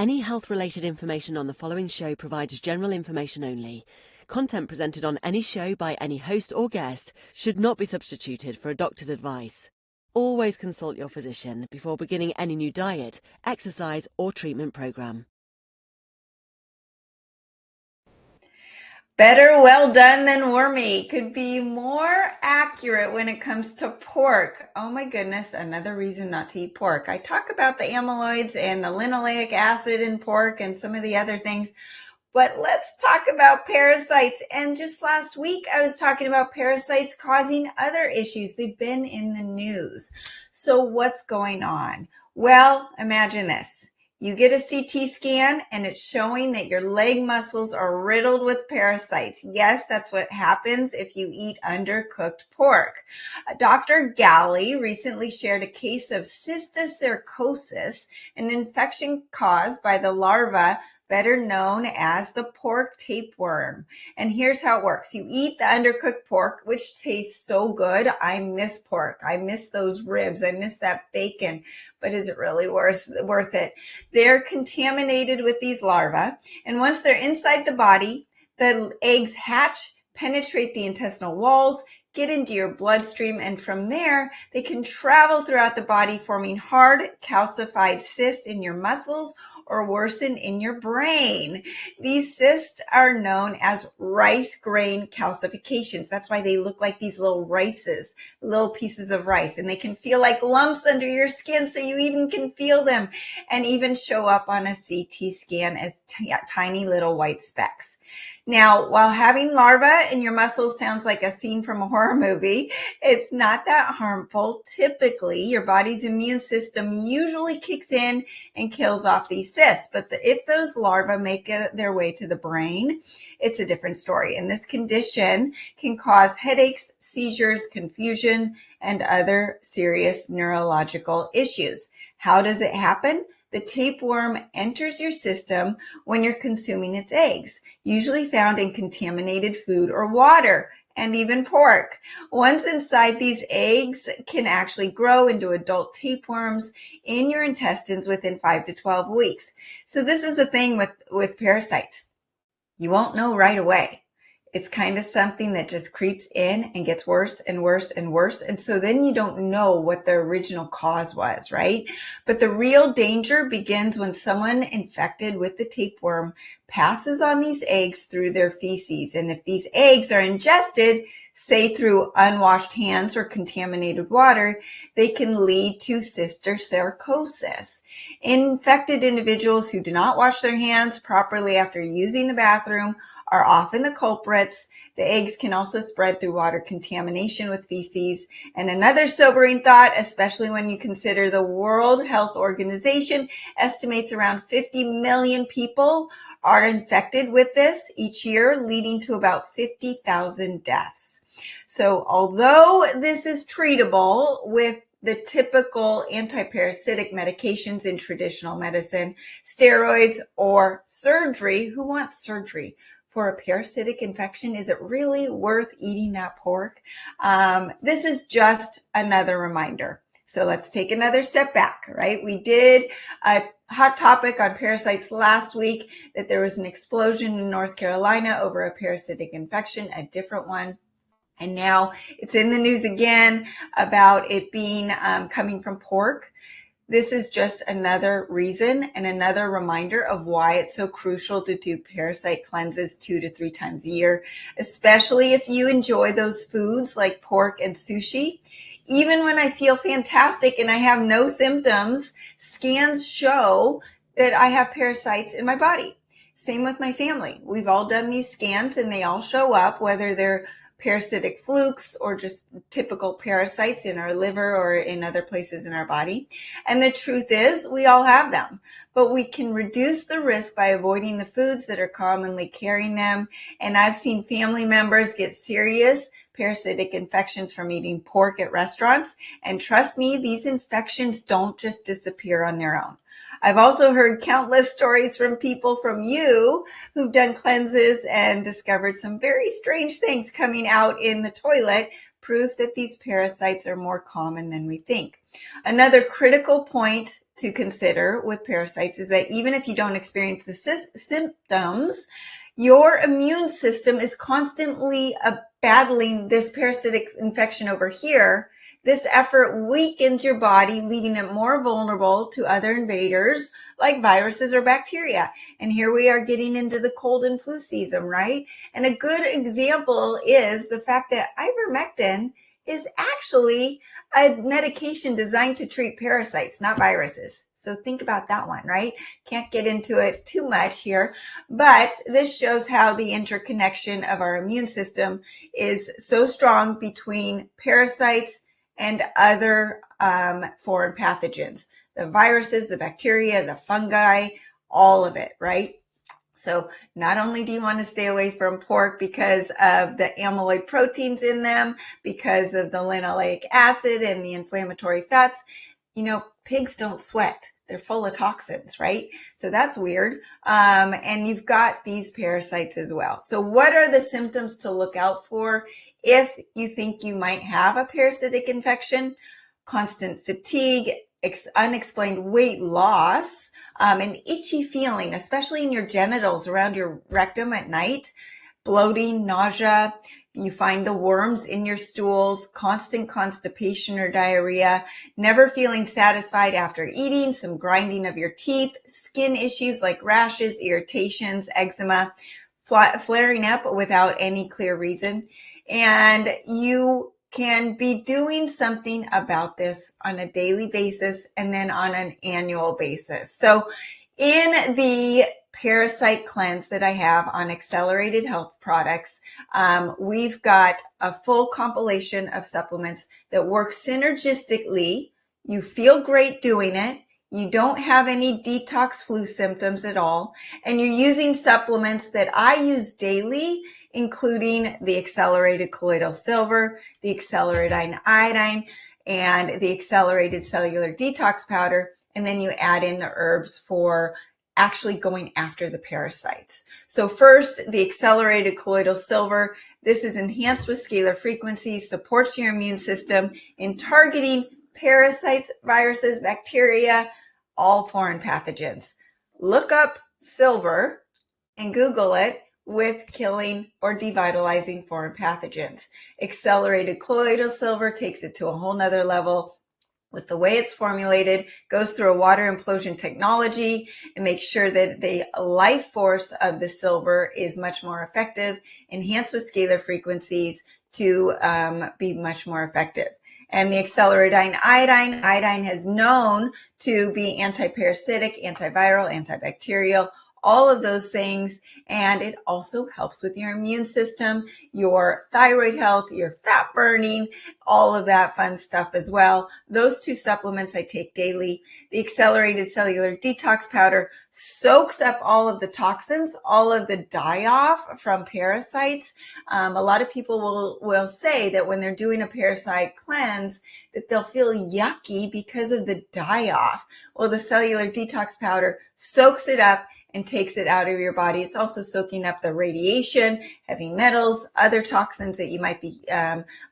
Any health-related information on the following show provides general information only. Content presented on any show by any host or guest should not be substituted for a doctor's advice. Always consult your physician before beginning any new diet, exercise, or treatment program. Better well done than wormy could be more accurate when it comes to pork. Oh my goodness, another reason not to eat pork. I talk about the amyloids and the linoleic acid in pork and some of the other things, but let's talk about parasites. And just last week, I was talking about parasites causing other issues. They've been in the news. So what's going on? Well, imagine this. You get a CT scan and it's showing that your leg muscles are riddled with parasites. Yes, that's what happens if you eat undercooked pork. Dr. Galley recently shared a case of cysticercosis, an infection caused by the larva better known as the pork tapeworm. And here's how it works. You eat the undercooked pork, which tastes so good. I miss pork. I miss those ribs. I miss that bacon. But is it really worth it? They're contaminated with these larvae. And once they're inside the body, the eggs hatch, penetrate the intestinal walls, get into your bloodstream, and from there, they can travel throughout the body, forming hard, calcified cysts in your muscles or worsen in your brain. These cysts are known as rice grain calcifications. That's why they look like these little rices, little pieces of rice, and they can feel like lumps under your skin, so you even can feel them, and even show up on a CT scan as tiny little white specks. Now, while having larvae in your muscles sounds like a scene from a horror movie, it's not that harmful. Typically, your body's immune system usually kicks in and kills off these cysts. But if those larvae make their way to the brain, it's a different story. And this condition can cause headaches, seizures, confusion, and other serious neurological issues. How does it happen? The tapeworm enters your system when you're consuming its eggs, usually found in contaminated food or water, and even pork. Once inside, these eggs can actually grow into adult tapeworms in your intestines within 5 to 12 weeks. So this is the thing with parasites. You won't know right away. It's kind of something that just creeps in and gets worse and worse and worse. And so then you don't know what the original cause was, right? But the real danger begins when someone infected with the tapeworm passes on these eggs through their feces. And if these eggs are ingested, say through unwashed hands or contaminated water, they can lead to cysticercosis. Infected individuals who do not wash their hands properly after using the bathroom are often the culprits. The eggs can also spread through water contamination with feces. And another sobering thought, especially when you consider the World Health Organization estimates around 50 million people are infected with this each year, leading to about 50,000 deaths. So although this is treatable with the typical antiparasitic medications in traditional medicine, steroids, or surgery, who wants surgery for a parasitic infection? Is it really worth eating that pork? This is just another reminder. So let's take another step back, right? We did a hot topic on parasites last week, that there was an explosion in North Carolina over a parasitic infection, a different one. And now it's in the news again about it being coming from pork. This is just another reason and another reminder of why it's so crucial to do parasite cleanses 2 to 3 times a year, especially if you enjoy those foods like pork and sushi. Even when I feel fantastic and I have no symptoms, scans show that I have parasites in my body. Same with my family. We've all done these scans and they all show up, whether they're parasitic flukes or just typical parasites in our liver or in other places in our body. And the truth is, we all have them, but we can reduce the risk by avoiding the foods that are commonly carrying them. And I've seen family members get serious parasitic infections from eating pork at restaurants. And trust me, these infections don't just disappear on their own. I've also heard countless stories from people from you who've done cleanses and discovered some very strange things coming out in the toilet, proof that these parasites are more common than we think. Another critical point to consider with parasites is that even if you don't experience the symptoms, your immune system is constantly battling this parasitic infection over here. This effort weakens your body, leaving it more vulnerable to other invaders like viruses or bacteria. And here we are getting into the cold and flu season, right? And a good example is the fact that ivermectin is actually a medication designed to treat parasites, not viruses. So think about that one, right? Can't get into it too much here, but this shows how the interconnection of our immune system is so strong between parasites and other foreign pathogens, the viruses, the bacteria, the fungi, all of it, right? So not only do you want to stay away from pork because of the amyloid proteins in them, because of the linoleic acid and the inflammatory fats, pigs don't sweat. They're full of toxins, right? So that's weird. And you've got these parasites as well. So what are the symptoms to look out for if you think you might have a parasitic infection? Constant fatigue, unexplained weight loss, an itchy feeling, especially in your genitals around your rectum at night, bloating, nausea. You find the worms in your stools, constant constipation or diarrhea, never feeling satisfied after eating, some grinding of your teeth, skin issues like rashes, irritations, eczema, flaring up without any clear reason. And you can be doing something about this on a daily basis and then on an annual basis. So in the parasite cleanse that I have on Accelerated Health Products, we've got a full compilation of supplements that work synergistically. You feel great doing it. You don't have any detox flu symptoms at all. And you're using supplements that I use daily, including the Accelerated Colloidal Silver, the Accelerated Iodine, and the Accelerated Cellular Detox Powder. And then you add in the herbs for actually going after the parasites. So first, the Accelerated Colloidal Silver. This is enhanced with scalar frequencies, supports your immune system in targeting parasites, viruses, bacteria, all foreign pathogens. Look up silver and Google it with killing or devitalizing foreign pathogens. Accelerated Colloidal Silver takes it to a whole nother level. With the way it's formulated, goes through a water implosion technology and makes sure that the life force of the silver is much more effective, enhanced with scalar frequencies to be much more effective. And the Accelerated iodine has known to be anti-parasitic, antiviral, antibacterial, all of those things. And it also helps with your immune system, your thyroid health, your fat burning, all of that fun stuff as well. Those two supplements I take daily. The Accelerated Cellular Detox Powder soaks up all of the toxins, all of the die-off from parasites. A lot of people will say that when they're doing a parasite cleanse, that they'll feel yucky because of the die-off. Well, the Cellular Detox Powder soaks it up and takes it out of your body. It's also soaking up the radiation, heavy metals, other toxins that you might be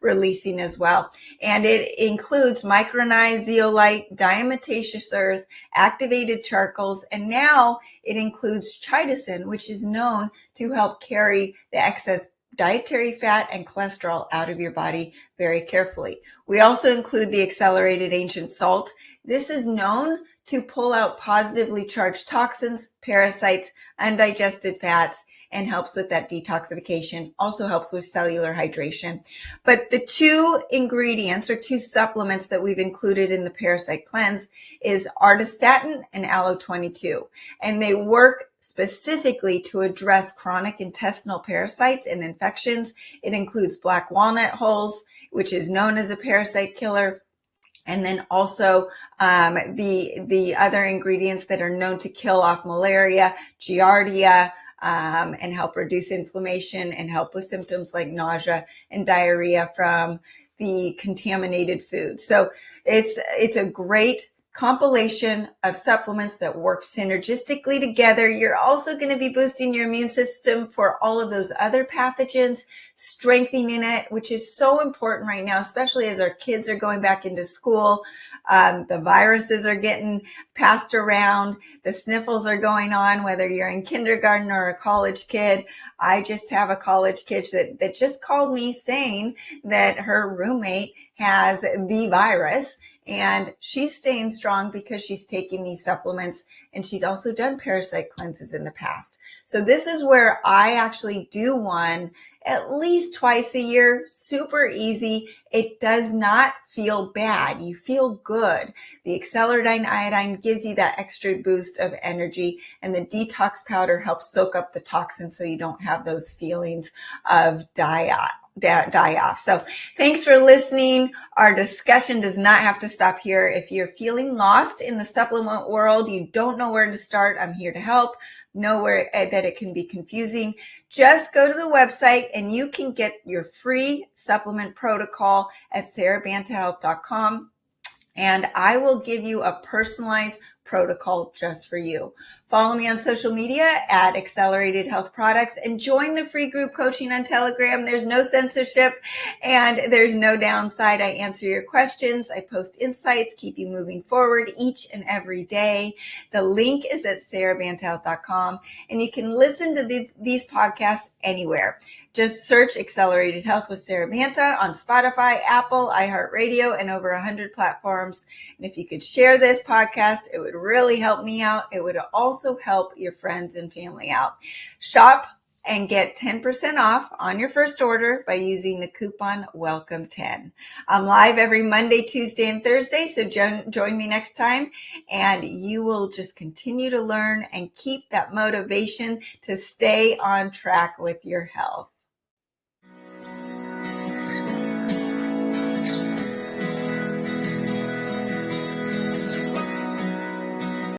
releasing as well. And it includes micronized zeolite, diatomaceous earth, activated charcoals, and now it includes chitosan, which is known to help carry the excess dietary fat and cholesterol out of your body very carefully. We also include the Accelerated Ancient Salt. This is known to pull out positively charged toxins, parasites, undigested fats, and helps with that detoxification. Also helps with cellular hydration. But the two ingredients or two supplements that we've included in the parasite cleanse is artistatin and allo-22. And they work specifically to address chronic intestinal parasites and infections. It includes black walnut hulls, which is known as a parasite killer. And then also the other ingredients that are known to kill off malaria, giardia, and help reduce inflammation and help with symptoms like nausea and diarrhea from the contaminated food. So it's a great compilation of supplements that work synergistically together. You're also going to be boosting your immune system for all of those other pathogens, strengthening it, which is so important right now, especially as our kids are going back into school. The viruses are getting passed around. The sniffles are going on, whether you're in kindergarten or a college kid. I just have a college kid that just called me saying that her roommate has the virus, and she's staying strong because she's taking these supplements, and she's also done parasite cleanses in the past. So this is where I actually do one at least twice a year. Super easy. It does not feel bad. You feel good. The Xray iodine gives you that extra boost of energy, and the detox powder helps soak up the toxins so you don't have those feelings of die off. So thanks for listening. Our discussion does not have to stop here. If you're feeling lost in the supplement world, you don't know where to start, I'm here to help. Know where that it can be confusing. Just go to the website and you can get your free supplement protocol at sarabantahealth.com. And I will give you a personalized protocol just for you. Follow me on social media at Accelerated Health Products and join the free group coaching on Telegram. There's no censorship and there's no downside. I answer your questions. I post insights, keep you moving forward each and every day. The link is at sarabantahealth.com, and you can listen to these podcasts anywhere. Just search Accelerated Health with Sara Banta on Spotify, Apple, iHeartRadio, and over 100 platforms. And if you could share this podcast, it would really help me out. It would also help your friends and family out. Shop and get 10% off on your first order by using the coupon WELCOME10. I'm live every Monday, Tuesday, and Thursday, so join me next time, and you will just continue to learn and keep that motivation to stay on track with your health.